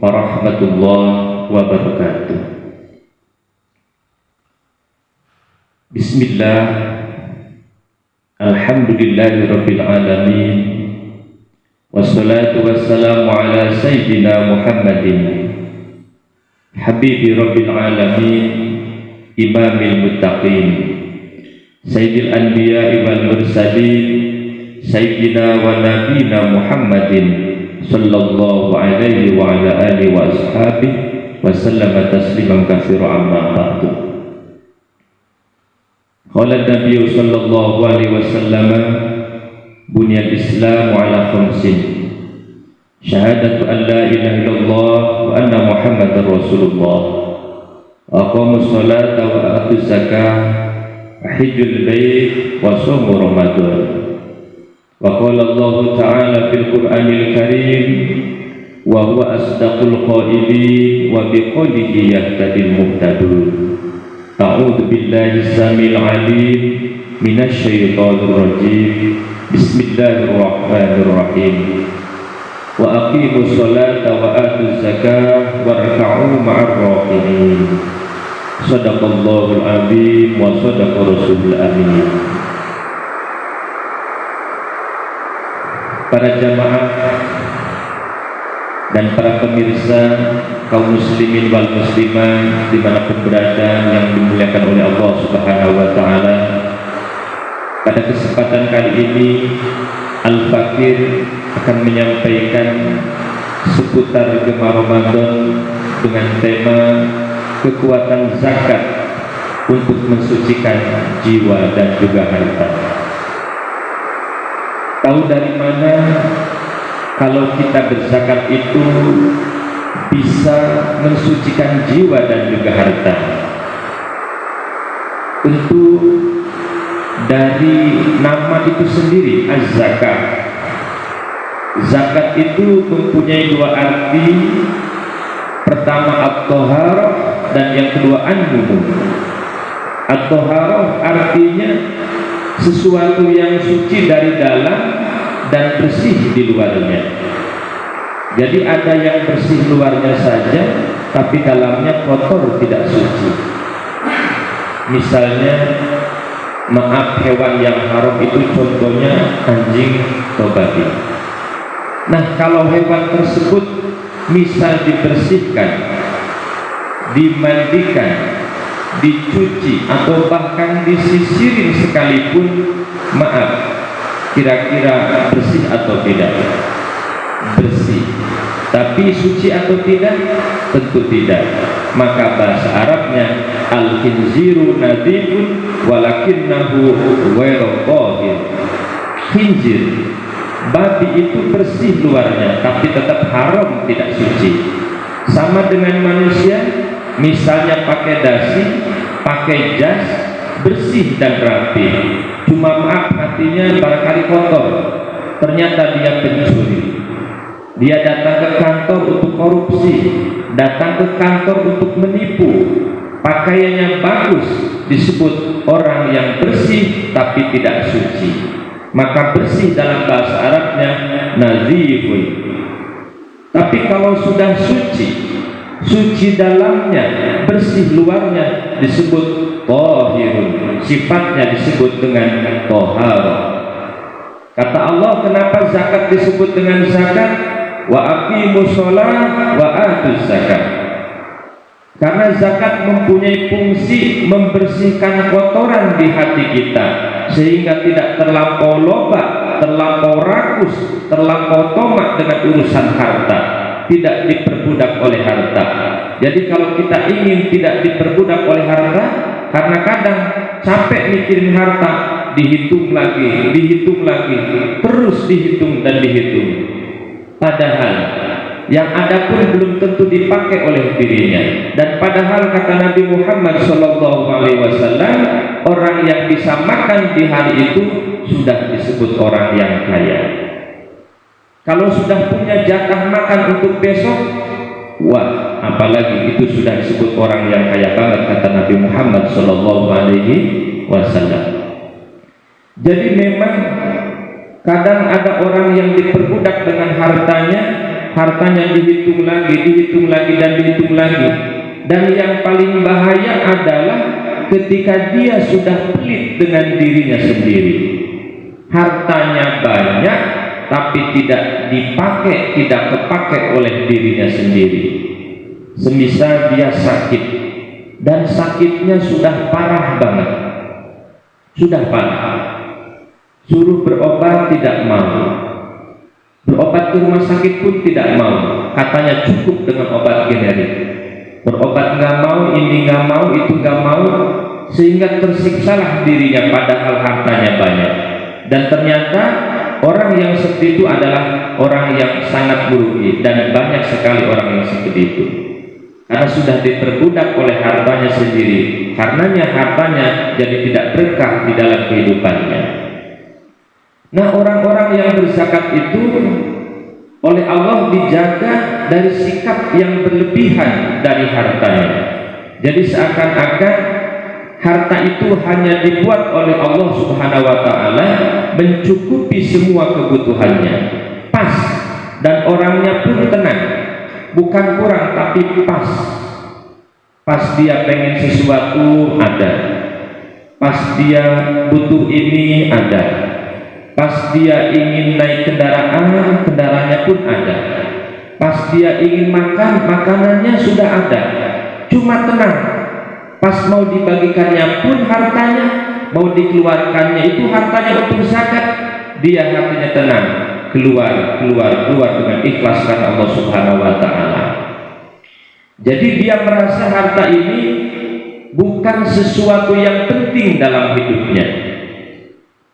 warahmatullahi wabarakatuh. Bismillah, alhamdulillahirabbil alamin, wassalatu wassalamu ala sayyidina Muhammadin habibi rabbil alamin, imamil muttaqin, sayyidil anbiya'i wal mursalin, sayyidina wa nabiyina Muhammadin sallallahu alaihi wa ala alihi wa ashabihi wa sallama tasliman katsira, amma ba'du. Qala Nabi sallallahu alaihi wasallam, bunyal Islam ala khamsin: syahadatu an la ilaha illallah wa anna Muhammadar Rasulullah, aqamus salata wa atuz zakah, hajjul bait wa shaum Ramadan. Wa qala Allah ta'ala fil Qur'anil Karim, wa huwa asdaqul qailin wa biqaulihi yahtadil muhtadun. A'udzu billahi samil alim minasy syaithanir rajim. Bismillahirrahmanirrahim. Wa aqimus sholata wa atuz zakah warka'u ma'ar raki'in. Shadaqallahul azim wa shadaqa rasulul amin. Para jamaah dan para pemirsa, kaum muslimin wal muslimat dimanapun berada yang dimuliakan oleh Allah Subhanahu wa ta'ala, pada kesempatan kali ini Al-Fakir akan menyampaikan seputar Gemar Ramadan dengan tema kekuatan zakat untuk mensucikan jiwa dan juga harta. Tahu dari mana kalau kita berzakat itu bisa mensucikan jiwa dan juga harta? Tentu dari nama itu sendiri, az-zakat. Zakat itu mempunyai dua arti. Pertama at-thaharah dan yang kedua an-nubuh. At-thaharah artinya sesuatu yang suci dari dalam dan bersih di luarnya. Jadi ada yang bersih luarnya saja tapi dalamnya kotor, tidak suci. Misalnya, maaf, hewan yang haram itu contohnya anjing atau babi. Nah, kalau hewan tersebut misal dibersihkan, dimandikan, dicuci atau bahkan disisirin sekalipun, maaf, kira-kira bersih atau tidak? Bersih. Tapi suci atau tidak? Tentu tidak. Maka bahasa Arabnya al-khinziru nadifun walakinnahu ghairu tahir. Khinzir, babi itu bersih luarnya tapi tetap haram, tidak suci. Sama dengan manusia, misalnya pakai dasi, pakai jas, bersih dan rapi, cuma maaf hatinya barangkali kotor, ternyata dia pencuri, dia datang ke kantor untuk korupsi, datang ke kantor untuk menipu, pakaiannya bagus, disebut orang yang bersih tapi tidak suci. Maka bersih dalam bahasa Arabnya nazifun. Tapi kalau sudah suci, suci dalamnya, bersih luarnya, disebut tahirun. Sifatnya disebut dengan taharah. Kata Allah, kenapa zakat disebut dengan zakat? Wa aqimus shalah wa atuz zakat. Karena zakat mempunyai fungsi membersihkan kotoran di hati kita, sehingga tidak terlampau loba, terlampau rakus, terlampau tomak dengan urusan harta, tidak diperbudak oleh harta. Jadi kalau kita ingin tidak diperbudak oleh harta, karena kadang capek mikirin harta, dihitung lagi, terus dihitung dan dihitung. Padahal yang ada pun belum tentu dipakai oleh dirinya. Dan padahal kata Nabi Muhammad SAW, orang yang bisa makan di hari itu sudah disebut orang yang kaya. Kalau sudah punya jatah makan untuk besok, wah, apalagi itu sudah disebut orang yang kaya banget, kata Nabi Muhammad SAW. Jadi memang kadang ada orang yang diperbudak dengan hartanya, hartanya dihitung lagi dan dihitung lagi. Dan yang paling bahaya adalah ketika dia sudah pelit dengan dirinya sendiri. Hartanya banyak tapi tidak dipakai, tidak kepakai oleh dirinya sendiri. Semisal dia sakit dan sakitnya sudah parah banget, sudah parah, suruh berobat tidak mau, berobat ke rumah sakit pun tidak mau, katanya cukup dengan obat generik. Berobat nggak mau, ini nggak mau, itu nggak mau, sehingga tersiksalah dirinya padahal hartanya banyak. Dan ternyata orang yang seperti itu adalah orang yang sangat merugi, dan banyak sekali orang yang seperti itu karena sudah diperbudak oleh hartanya sendiri. Karenanya hartanya jadi tidak berkah di dalam kehidupannya. Nah, orang-orang yang berzakat itu oleh Allah dijaga dari sikap yang berlebihan dari hartanya. Jadi seakan-akan harta itu hanya dibuat oleh Allah Subhanahu wa taala mencukupi semua kebutuhannya, pas, dan orangnya pun tenang, bukan kurang tapi pas. Pas dia pengen sesuatu ada, pas dia butuh ini ada, pas dia ingin naik kendaraan, kendaraannya pun ada, pas dia ingin makan, makanannya sudah ada, cuma tenang. Pas mau dibagikannya pun hartanya, mau dikeluarkannya itu hartanya untuk zakat, dia hatinya tenang, keluar dengan ikhlas karena Allah Subhanahu wa taala. Jadi dia merasa harta ini bukan sesuatu yang penting dalam hidupnya,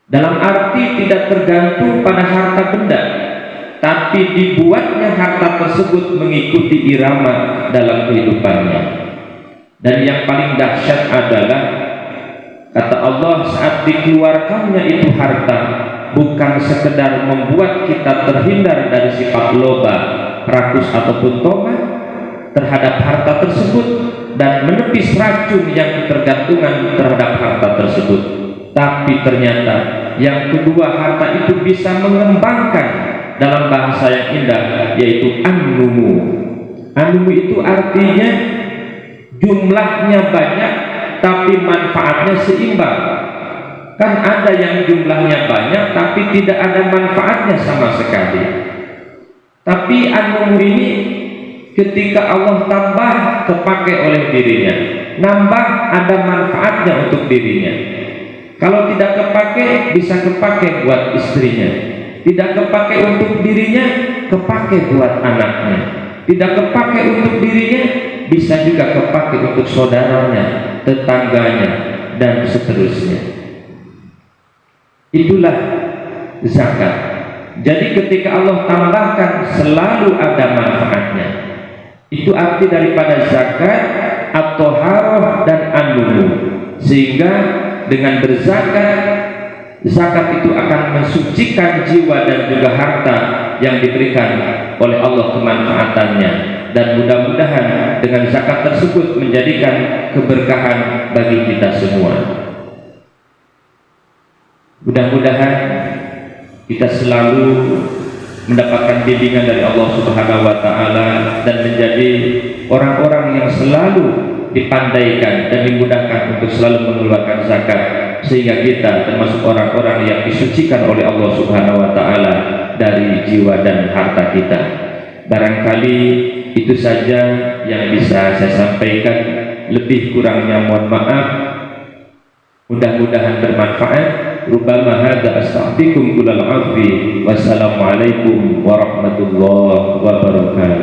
dalam arti tidak tergantung pada harta benda, tapi dibuatnya harta tersebut mengikuti irama dalam kehidupannya. Dan yang paling dahsyat adalah kata Allah, saat dikeluarkannya itu harta bukan sekedar membuat kita terhindar dari sifat loba, rakus ataupun tobat terhadap harta tersebut dan menepis racun yang ketergantungan terhadap harta tersebut, tapi ternyata yang kedua, harta itu bisa mengembangkan dalam bahasa yang indah, yaitu an-numu. An-numu itu artinya jumlahnya banyak tapi manfaatnya seimbang. Kan ada yang jumlahnya banyak tapi tidak ada manfaatnya sama sekali. Tapi an-numu ini ketika Allah tambah, kepakai oleh dirinya, nambah, ada manfaatnya untuk dirinya. Kalau tidak kepakai, bisa kepakai buat istrinya, tidak kepakai untuk dirinya, kepakai buat anaknya, tidak kepakai untuk dirinya, bisa juga kepakai untuk saudaranya, tetangganya, dan seterusnya. Itulah zakat. Jadi ketika Allah tambahkan, selalu ada manfaatnya. Itu arti daripada zakat atau haroh dan an-numu. Sehingga dengan berzakat, zakat itu akan mensucikan jiwa dan juga harta yang diberikan oleh Allah kemanfaatannya. Dan mudah-mudahan dengan zakat tersebut menjadikan keberkahan bagi kita semua. Mudah-mudahan kita selalu mendapatkan bimbingan dari Allah Subhanahu wa taala dan menjadi orang-orang yang selalu dipandaikan dan dimudahkan untuk selalu mengeluarkan zakat, sehingga kita termasuk orang-orang yang disucikan oleh Allah Subhanahu wa taala dari jiwa dan harta kita. Barangkali itu saja yang bisa saya sampaikan, lebih kurangnya mohon maaf. Mudah-mudahan bermanfaat. Rubbama hadza astaghfirukum kullal afwi. Wassalamualaikum warahmatullahi wabarakatuh.